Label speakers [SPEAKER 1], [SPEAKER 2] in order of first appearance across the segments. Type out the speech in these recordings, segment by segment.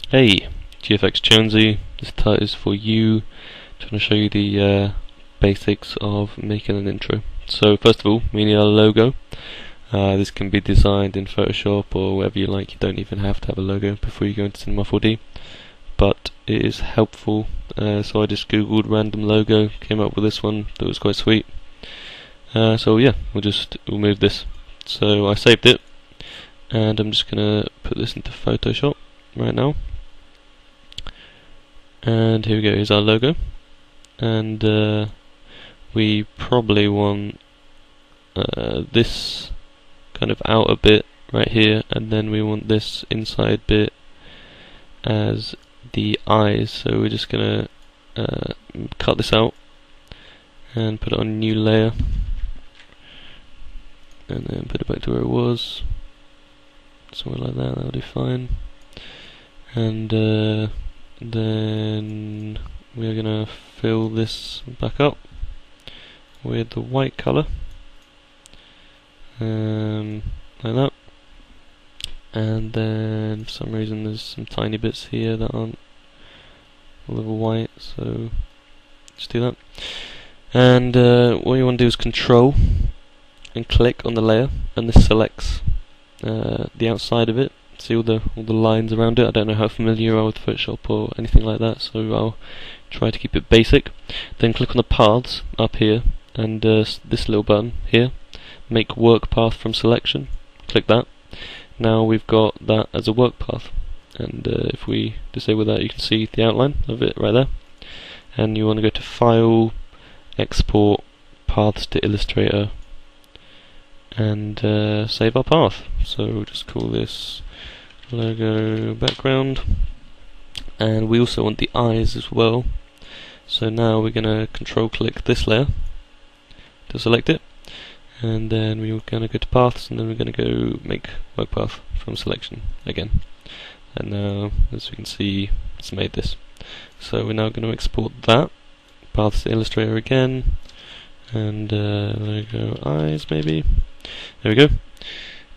[SPEAKER 1] Hey, GFX Jonesy, this part is for you. Trying to show you the basics of making an intro. So first of all, we need our logo. This can be designed in Photoshop or wherever you like. You don't even have to have a logo before you go into Cinema 4D, but it is helpful. So I just googled random logo, came up with this one that was quite sweet. So yeah, we'll move this. So I saved it, and I'm just gonna put this into Photoshop right now. And here we go, here's our logo. And we probably want this kind of outer bit right here, and then we want this inside bit as the eyes. So we're just gonna cut this out and put it on a new layer, and then put it back to where it was, somewhere like that. That'll do fine. And then we are gonna fill this back up with the white color, like that. And then for some reason there's some tiny bits here that aren't all over white, so just do that. And what you want to do is Control and click on the layer, and this selects the outside of it. See all the lines around it. I don't know how familiar you are with Photoshop or anything like that, so I'll try to keep it basic. Then click on the paths up here, and this little button here, make work path from selection. Click that. Now we've got that as a work path, and if we disable that, you can see the outline of it right there. And you want to go to File, Export, Paths to Illustrator, and save our path. So we'll just call this logo background, and we also want the eyes as well. So now we're gonna control click this layer to select it, and then we're gonna go to paths, and then we're gonna go make work path from selection again. And now, as we can see, it's made this. So we're now going to export that, paths to Illustrator again, and logo eyes maybe. There we go.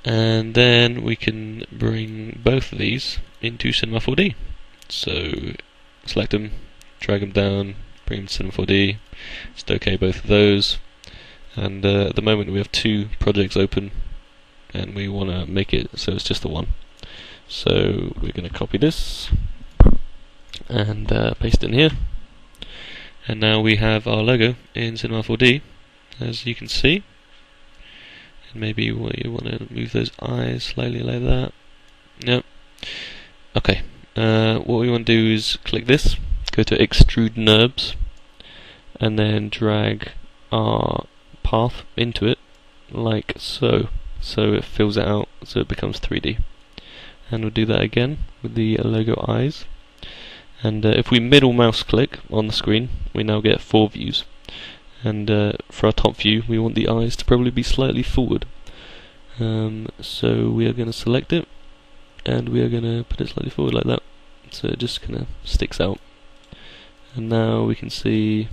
[SPEAKER 1] And then we can bring both of these into Cinema 4D. So select them, drag them down, bring them to Cinema 4D. Just OK both of those. And at the moment we have two projects open, and we want to make it so it's just the one. So we're going to copy this and paste it in here. And now we have our logo in Cinema 4D, as you can see. And maybe you want to move those eyes slightly like that. Yep. Okay. What we want to do is click this, go to Extrude NURBS, and then drag our path into it, like so. So it fills it out, so it becomes 3D. And we'll do that again with the logo eyes. And if we middle mouse click on the screen, we now get 4 views. And for our top view, we want the eyes to probably be slightly forward. So we are going to select it, and we are going to put it slightly forward like that, so it just kind of sticks out. And now we can see,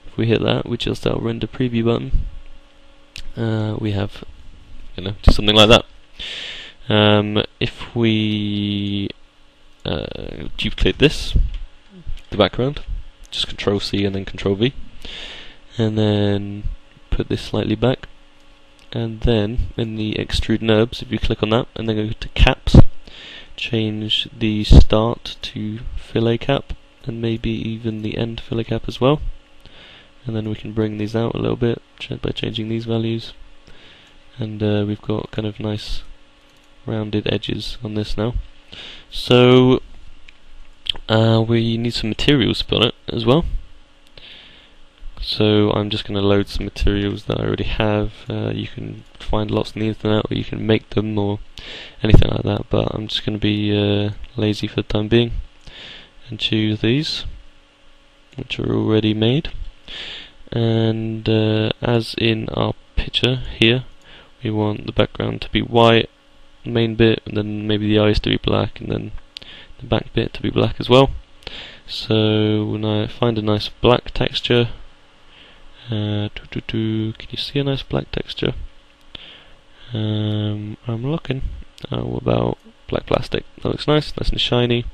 [SPEAKER 1] if we hit that, we just our render preview button, we have, just something like that. If we duplicate this, the background, just Control C and then Control V, and then put this slightly back, and then in the Extrude NURBS, if you click on that and then go to Caps, change the start to fillet cap, and maybe even the end fillet cap as well. And then we can bring these out a little bit by changing these values, and we've got kind of nice rounded edges on this now. So we need some materials to put on it as well. So I'm just going to load some materials that I already have. You can find lots on the internet, or you can make them, or anything like that, but I'm just going to be lazy for the time being and choose these, which are already made. And as in our picture here, we want the background to be white, the main bit, and then maybe the eyes to be black, and then the back bit to be black as well. So when I find a nice black texture, can you see a nice black texture? I'm looking. What about black plastic. That looks nice and shiny.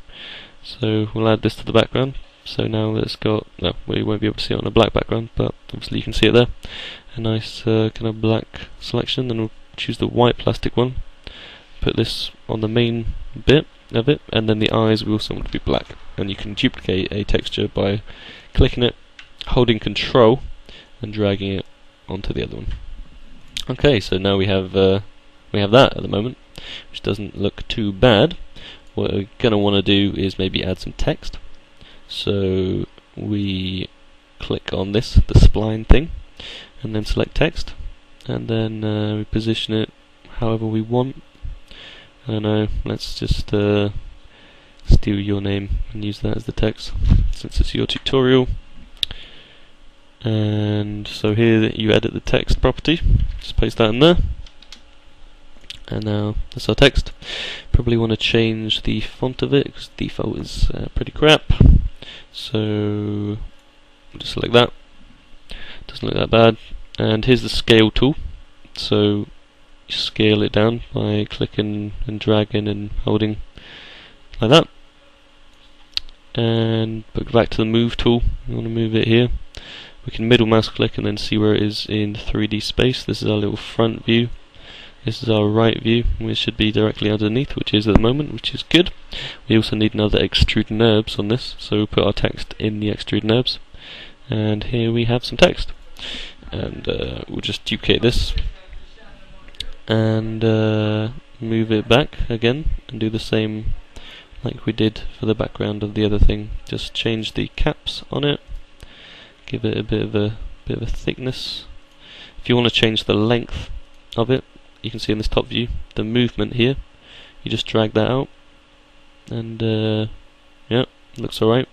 [SPEAKER 1] So we'll add this to the background. So now let's go. No, we won't be able to see it on a black background, but obviously you can see it there. A nice kind of black selection. Then we'll choose the white plastic one. Put this on the main bit of it, and then the eyes we also want to be black. And you can duplicate a texture by clicking it, holding Control, and dragging it onto the other one. Okay, so now we have that at the moment, which doesn't look too bad. What we're going to want to do is maybe add some text. So we click on this, the spline thing, and then select text, and then we position it however we want. I don't know, let's just steal your name and use that as the text, since it's your tutorial. And so here you edit the text property, just paste that in there. And now that's our text. Probably want to change the font of it, because default is pretty crap. So just select that. Doesn't look that bad. And here's the scale tool. So you scale it down by clicking and dragging and holding like that. And go back to the move tool. You want to move it here. We can middle mouse click and then see where it is in 3D space. This is our little front view. This is our right view, which should be directly underneath, which is at the moment, which is good. We also need another extrude NURBS on this, so we'll put our text in the extrude NURBS. And here we have some text. And we'll just duplicate this and move it back again and do the same like we did for the background of the other thing. Just change the caps on it, give it a bit of a thickness. If you want to change the length of it, you can see in this top view the movement here. You just drag that out, and yeah, looks alright.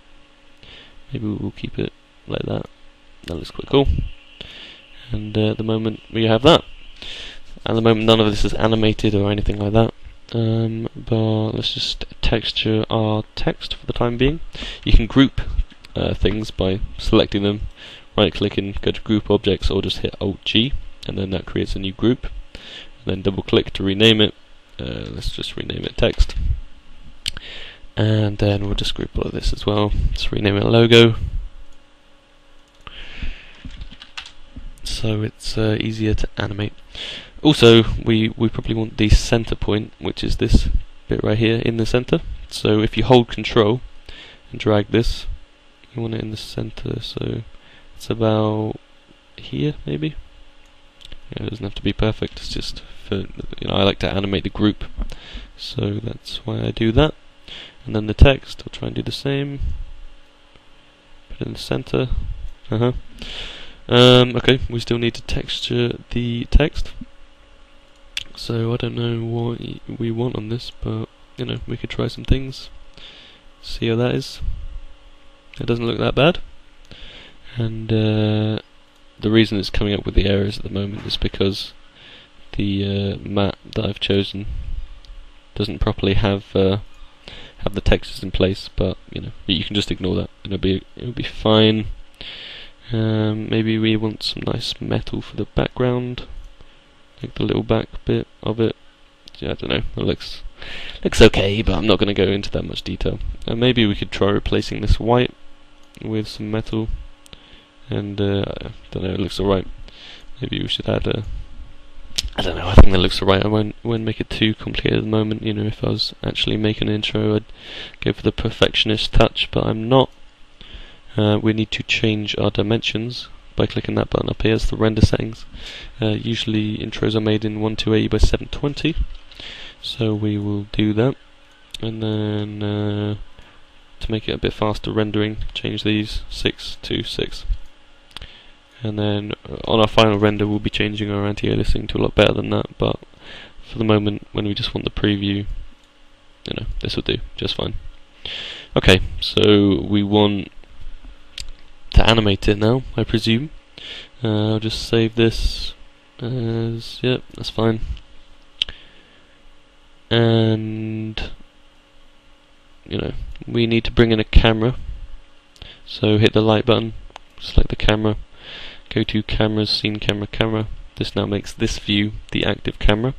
[SPEAKER 1] Maybe we'll keep it like that. That looks quite cool. And at the moment we have that. At the moment none of this is animated or anything like that. But let's just texture our text for the time being. You can group things by selecting them, right clicking, go to group objects, or just hit Alt G, and then that creates a new group. Then double click to rename it. Let's just rename it text. And then we'll just group all of this as well. Let's rename it logo, so it's easier to animate. Also, we probably want the center point, which is this bit right here in the center. So if you hold Control and drag this, you want it in the center. So it's about here, maybe. Yeah, it doesn't have to be perfect. It's just for, I like to animate the group, so that's why I do that. And then the text, I'll try and do the same. Put it in the center. Okay, we still need to texture the text. So I don't know what we want on this, but we could try some things. See how that is. It doesn't look that bad. And the reason it's coming up with the errors at the moment is because the map that I've chosen doesn't properly have the textures in place. But you can just ignore that, and it'll be fine. Maybe we want some nice metal for the background, like the little back bit of it. Yeah, I don't know. It looks okay, but I'm not going to go into that much detail. Maybe we could try replacing this white with some metal. And I don't know, it looks alright. Maybe we should add I don't know, I think that looks alright. I won't make it too complicated at the moment. If I was actually making an intro, I'd go for the perfectionist touch, but I'm not. We need to change our dimensions by clicking that button up here. It's the render settings. Usually intros are made in 1280 by 720, so we will do that. And then to make it a bit faster rendering, change these 6 to 6. And then on our final render we'll be changing our anti-aliasing to a lot better than that, but for the moment, when we just want the preview, this will do just fine. Okay, so we want to animate it now, I presume. I'll just save this as, yep, that's fine. And we need to bring in a camera, so hit the light button, select the camera, go to cameras, scene camera, camera. This now makes this view the active camera,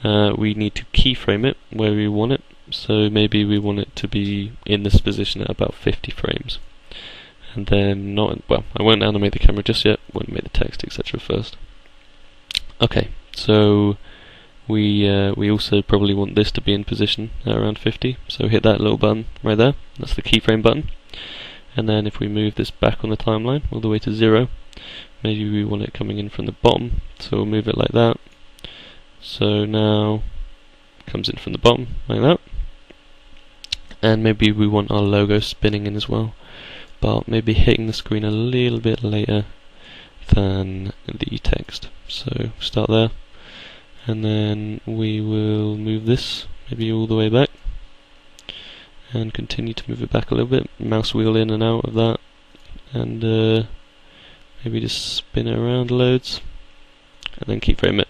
[SPEAKER 1] we need to keyframe it where we want it. So maybe we want it to be in this position at about 50 frames. And then I won't animate the camera just yet, won't make the text, etc. first. Okay, so we also probably want this to be in position at around 50, so hit that little button right there, that's the keyframe button. And then if we move this back on the timeline all the way to 0, maybe we want it coming in from the bottom, so we'll move it like that. So now it comes in from the bottom like that. And maybe we want our logo spinning in as well, but maybe hitting the screen a little bit later than the text. So start there, and then we will move this maybe all the way back, and continue to move it back a little bit, mouse wheel in and out of that, and maybe just spin it around loads, and then keyframe it.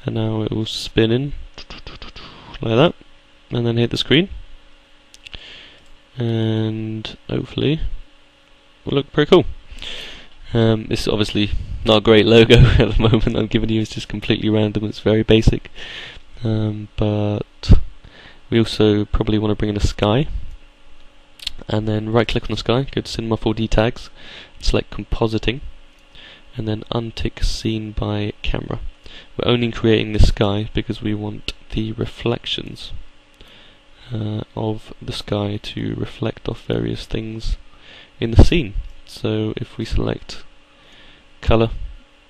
[SPEAKER 1] And now it will spin in like that, and then hit the screen, and hopefully will look pretty cool. It's obviously not a great logo at the moment I'm giving you, it's just completely random, it's very basic, but we also probably want to bring in a sky, and then right click on the sky, go to Cinema 4D tags, select compositing, and then untick scene by camera. We're only creating this sky because we want the reflections of the sky to reflect off various things in the scene. So if we select color,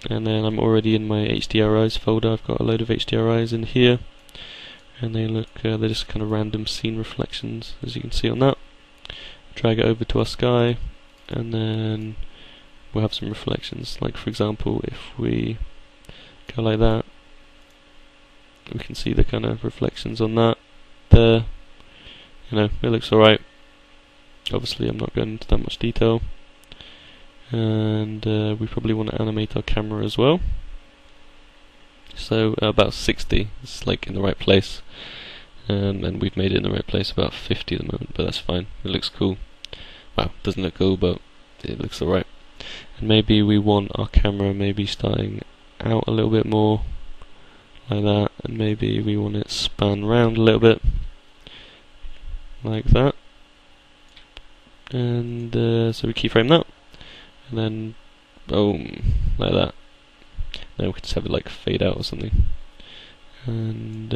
[SPEAKER 1] and then I'm already in my HDRIs folder, I've got a load of HDRIs in here, and they look, they're just kind of random scene reflections, as you can see on that. Drag it over to our sky, and then we'll have some reflections. Like for example, if we go like that, we can see the kind of reflections on that there. You know, it looks alright. Obviously I'm not going into that much detail. And we probably want to animate our camera as well. So about 60 is like in the right place, and we've made it in the right place about 50 at the moment, but that's fine. It looks cool. Well, it doesn't look cool, but it looks alright. And maybe we want our camera maybe starting out a little bit more like that, and maybe we want it spun round a little bit like that, and so we keyframe that, and then boom, like that. Then we can just have it like fade out or something, and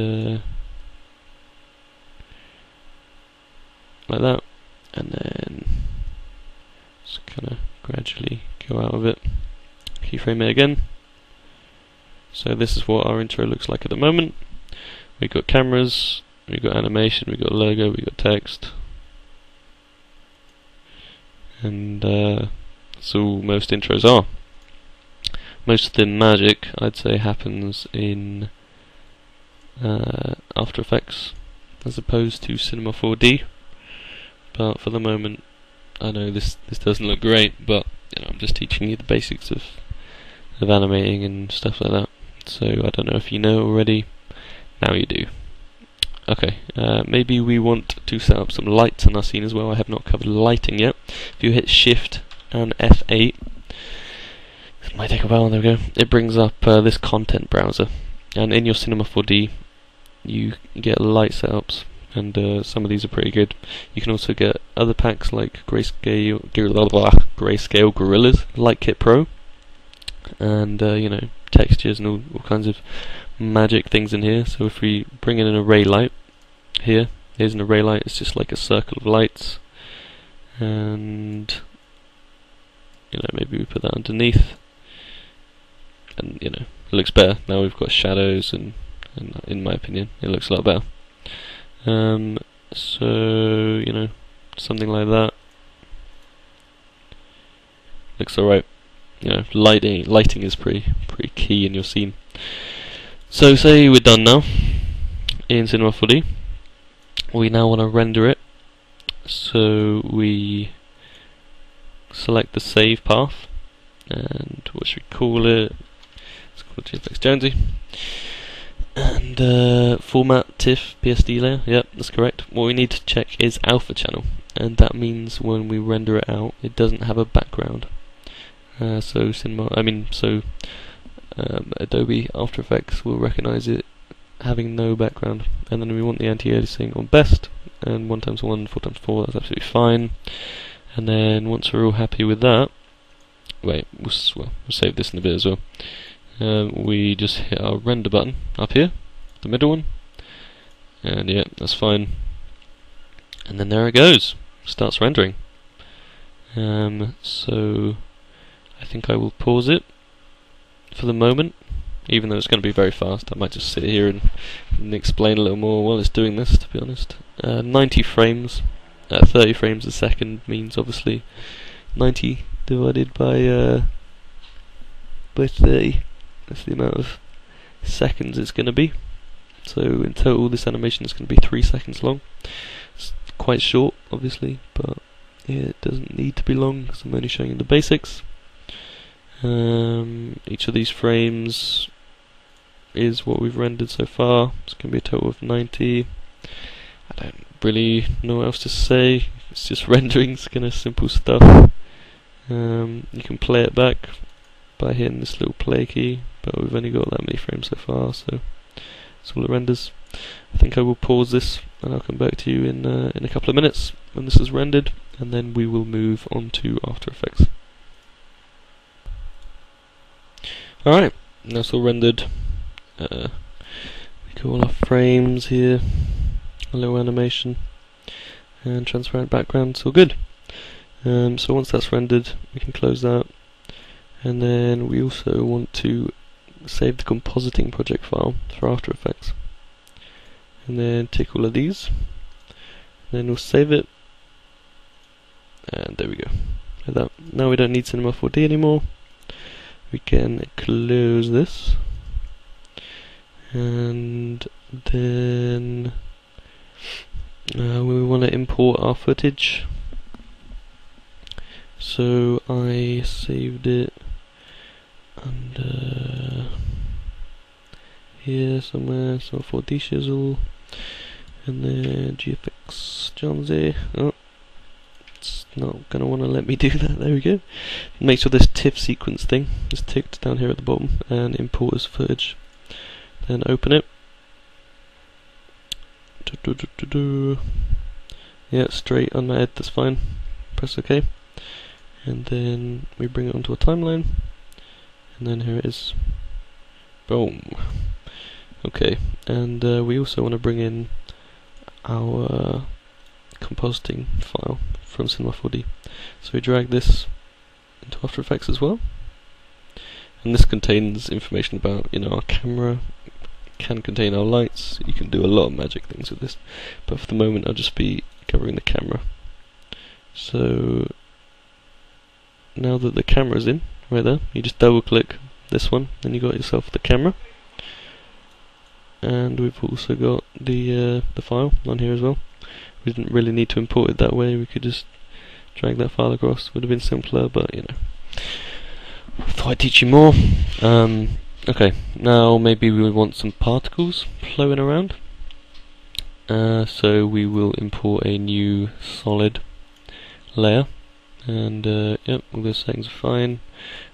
[SPEAKER 1] like that, and then just kind of gradually go out of it, keyframe it again. So this is what our intro looks like at the moment. We've got cameras, we've got animation, we've got logo, we've got text, and that's all most intros are. Most of the magic, I'd say, happens in After Effects as opposed to Cinema 4D. But for the moment, I know this doesn't look great, but you know, I'm just teaching you the basics of animating and stuff like that. So I don't know if you know already. Now you do. Okay, maybe we want to set up some lights in our scene as well. I have not covered lighting yet. If you hit Shift and F8, it might take a while, there we go. It brings up this content browser, and in your Cinema 4D you get light setups, and some of these are pretty good. You can also get other packs like Grayscale Gorillas, Light Kit Pro, and you know, textures and all kinds of magic things in here. So if we bring in an array light, here's an array light. It's just like a circle of lights, and you know, maybe we put that underneath, and you know, it looks better. Now we've got shadows, and in my opinion, it looks a lot better. So you know, something like that looks alright. You know, lighting is pretty key in your scene. So say we're done now in Cinema 4D. We now want to render it. So we select the save path, and what should we call it? Let's call it GFX Jonesy. And format TIFF PSD layer. Yep, that's correct. What we need to check is alpha channel, and that means when we render it out, it doesn't have a background. So Adobe After Effects will recognize it having no background. And then we want the anti-aliasing on best, and 1 times 1, 4 times 4, that's absolutely fine. And then once we're all happy with that, we'll save this in a bit as well. We just hit our render button up here, the middle one, and yeah, that's fine. And then there it goes, starts rendering. So I think I will pause it for the moment, even though it's going to be very fast. I might just sit here and explain a little more while it's doing this, to be honest. 90 frames at 30 frames a second means obviously 90 divided by 30. That's the amount of seconds it's going to be. So in total this animation is going to be 3 seconds long. It's quite short obviously, but yeah, it doesn't need to be long because I'm only showing you the basics. Each of these frames is what we've rendered so far. It's going to be a total of 90. I don't really know what else to say. It's just rendering, it's kind of simple stuff. You can play it back by hitting this little play key, but we've only got that many frames so far, so that's all it renders. I think I will pause this and I'll come back to you in a couple of minutes when this is rendered, and then we will move on to After Effects. Alright, that's all rendered. We got all our frames here, a little animation, and transparent background, it's all good. So once that's rendered, we can close that, and then we also want to save the compositing project file for After Effects. And then tick all of these, then we'll save it, and there we go. Like that. Now we don't need Cinema 4D anymore. We can close this, and then we want to import our footage. So I saved it under here somewhere, so 4D shizzle, and then GFX Jonesy. Oh, it's not gonna want to let me do that. There we go. Make sure this TIFF sequence thing is ticked down here at the bottom, and import as footage. Then open it. Yeah, straight unmatted, that's fine. Press OK. And then we bring it onto a timeline, and then here it is. Boom. Okay, and we also want to bring in our compositing file from Cinema 4D. So we drag this into After Effects as well, and this contains information about, our camera, can contain our lights. You can do a lot of magic things with this, but for the moment I'll just be covering the camera. So now that the camera's in, right there, you just double click this one, and you got yourself the camera. And we've also got the file on here as well. We didn't really need to import it that way, we could just drag that file across. Would have been simpler, but I thought I'd teach you more. Okay, now maybe we want some particles flowing around. So we will import a new solid layer, and yep, all those settings are fine.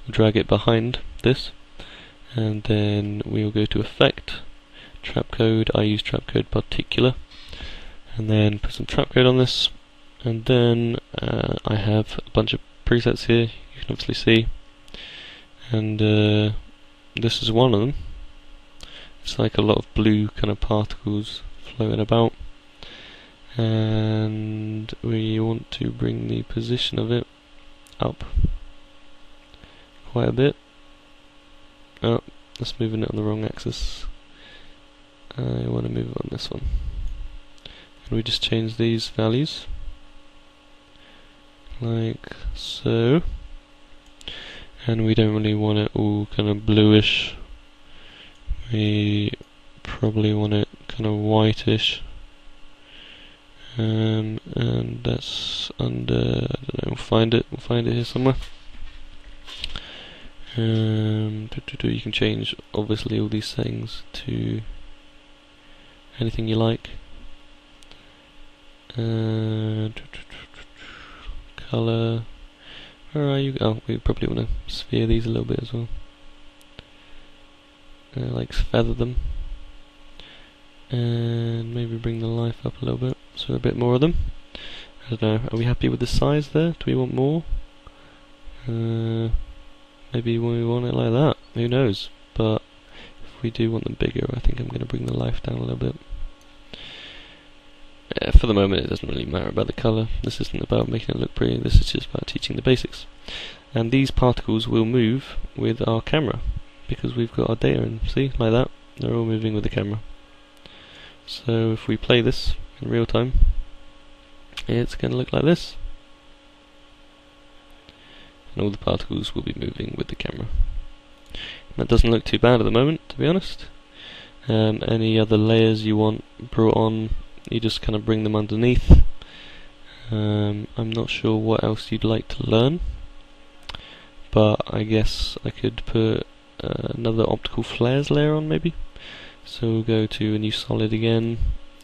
[SPEAKER 1] We'll drag it behind this, and then we'll go to Effect, Trap Code. I use Trap Code Particular, and then put some trap code on this, and then I have a bunch of presets here, you can obviously see, and this is one of them. It's like a lot of blue kind of particles floating about, and we want to bring the position of it up quite a bit. Oh, that's moving it on the wrong axis. I want to move it on this one. And we just change these values like so, and we don't really want it all kind of bluish. We probably want it kind of whitish, and that's under, I don't know, we'll find it here somewhere. You can change obviously all these settings to anything you like. Color, where are you? Oh, we probably want to sphere these a little bit as well. Like feather them. and maybe bring the life up a little bit, so a bit more of them. I don't know, are we happy with the size there? Do we want more? Maybe we want it like that, who knows, but if we do want them bigger, I think I'm going to bring the life down a little bit. For the moment it doesn't really matter about the colour, this isn't about making it look pretty, this is just about teaching the basics. And these particles will move with our camera, because we've got our data in, see, like that, they're all moving with the camera. So if we play this in real time, it's going to look like this. And all the particles will be moving with the camera. And that doesn't look too bad at the moment, to be honest. Any other layers you want brought on, you just kind of bring them underneath. I'm not sure what else you'd like to learn, but I guess I could put another optical flares layer on maybe. So we'll go to a new solid again,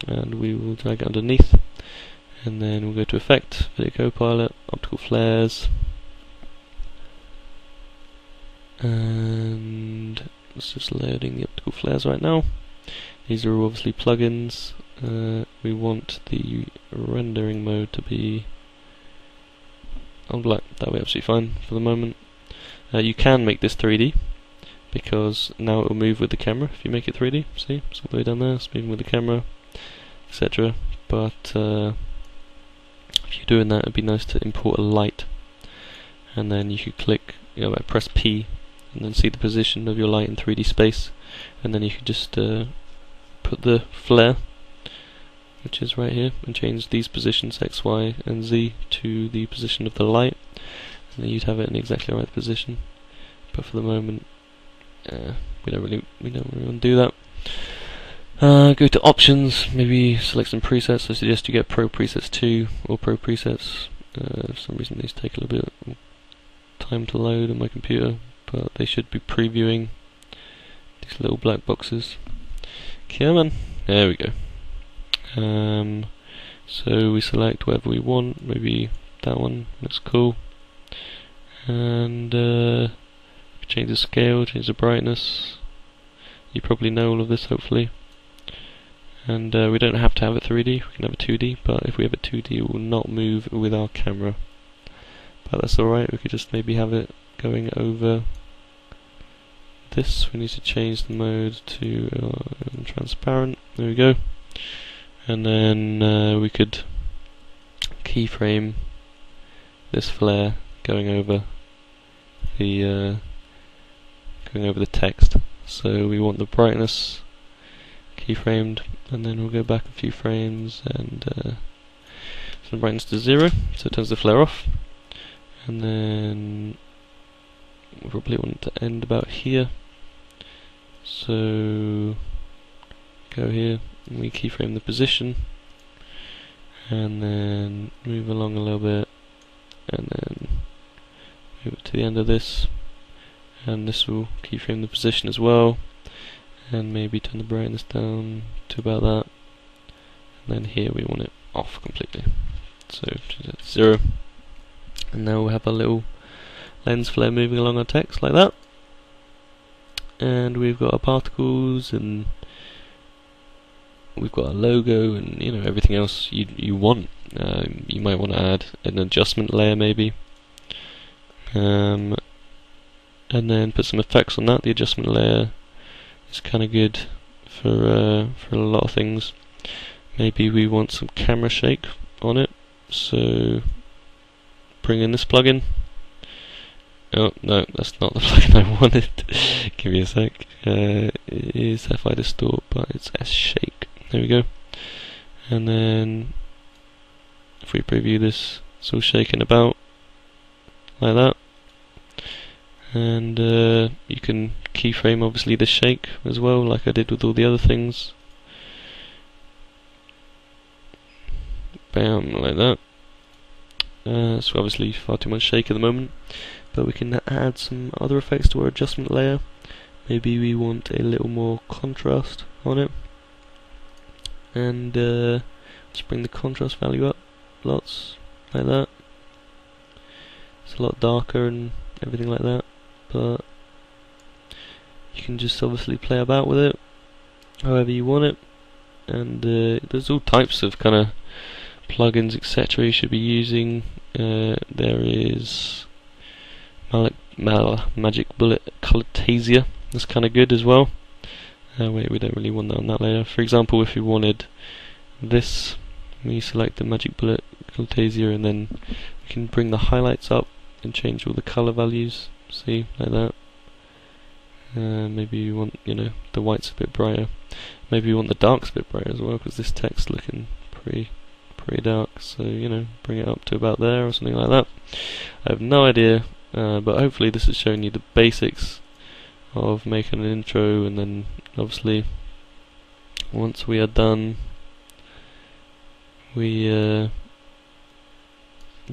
[SPEAKER 1] and we will drag it underneath, and then we'll go to Effect, Video Copilot, Optical Flares, and it's just loading the optical flares right now. These are obviously plugins. We want the rendering mode to be on black. That'll be absolutely fine for the moment. You can make this 3D, because now it will move with the camera if you make it 3D. See, it's all the way down there, it's moving with the camera, etc. But if you're doing that, it'd be nice to import a light, and then you could click, press P, and then see the position of your light in 3D space, and then you could just put the flare, which is right here, and change these positions X, Y, and Z to the position of the light, and then you'd have it in exactly the right position. But for the moment, we don't really want to do that. Go to options, maybe select some presets. I suggest you get Pro Presets 2 or Pro Presets. For some reason these take a little bit of time to load on my computer, but they should be previewing these little black boxes. Come on, there we go. So we select whatever we want, maybe that one, that's cool. And change the scale, change the brightness. You probably know all of this, hopefully. And we don't have to have it 3D, we can have it 2D, but if we have it 2D it will not move with our camera. But that's alright, we could just maybe have it going over this. We need to change the mode to transparent, there we go. And then we could keyframe this flare going over the text. So we want the brightness keyframed, and then we'll go back a few frames and set the brightness to 0, so it turns the flare off. And then we probably want it to end about here. So go here, and we keyframe the position, and then move along a little bit, and then move it to the end of this, and this will keyframe the position as well, and maybe turn the brightness down to about that, and then here we want it off completely, so change that to 0, and now we'll have a little lens flare moving along our text like that, and we've got our particles, and we've got our logo, and everything else you want. You might want to add an adjustment layer maybe, and then put some effects on that. The adjustment layer is kind of good for a lot of things. Maybe we want some camera shake on it, so bring in this plugin. Oh no, that's not the plugin I wanted. Give me a sec. It is FI Distort, but it's S Shake. There we go. And then if we preview this, it's all shaking about like that. And you can keyframe obviously the shake as well, like I did with all the other things. Bam, like that. So obviously far too much shake at the moment, but we can add some other effects to our adjustment layer. Maybe we want a little more contrast on it, and just bring the contrast value up lots, like that. It's a lot darker and everything like that, but you can just obviously play about with it however you want it. and there's all types of kind of plugins, etc. you should be using. There is Magic Bullet Colortasia. That's kind of good as well. Wait, we don't really want that on that layer. For example, if you wanted this, we select the Magic Bullet Colortasia, and then we can bring the highlights up and change all the color values. See, like that. Maybe you want, the whites a bit brighter. Maybe you want the darks a bit brighter as well, because this text looking pretty dark. So bring it up to about there or something like that. I have no idea, but hopefully this has shown you the basics of making an intro, and then obviously once we are done, we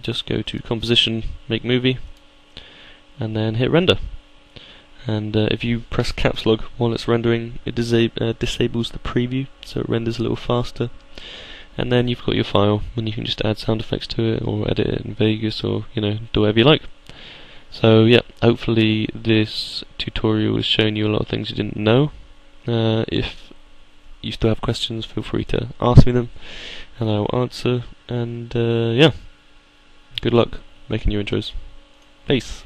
[SPEAKER 1] just go to composition, make movie, and then hit render. And if you press caps lock while it's rendering, it disables the preview, so it renders a little faster. And then you've got your file, and you can just add sound effects to it, or edit it in Vegas, or do whatever you like. So yeah, hopefully this tutorial has shown you a lot of things you didn't know. If you still have questions, feel free to ask me them, and I will answer. And yeah, good luck making your intros. Peace.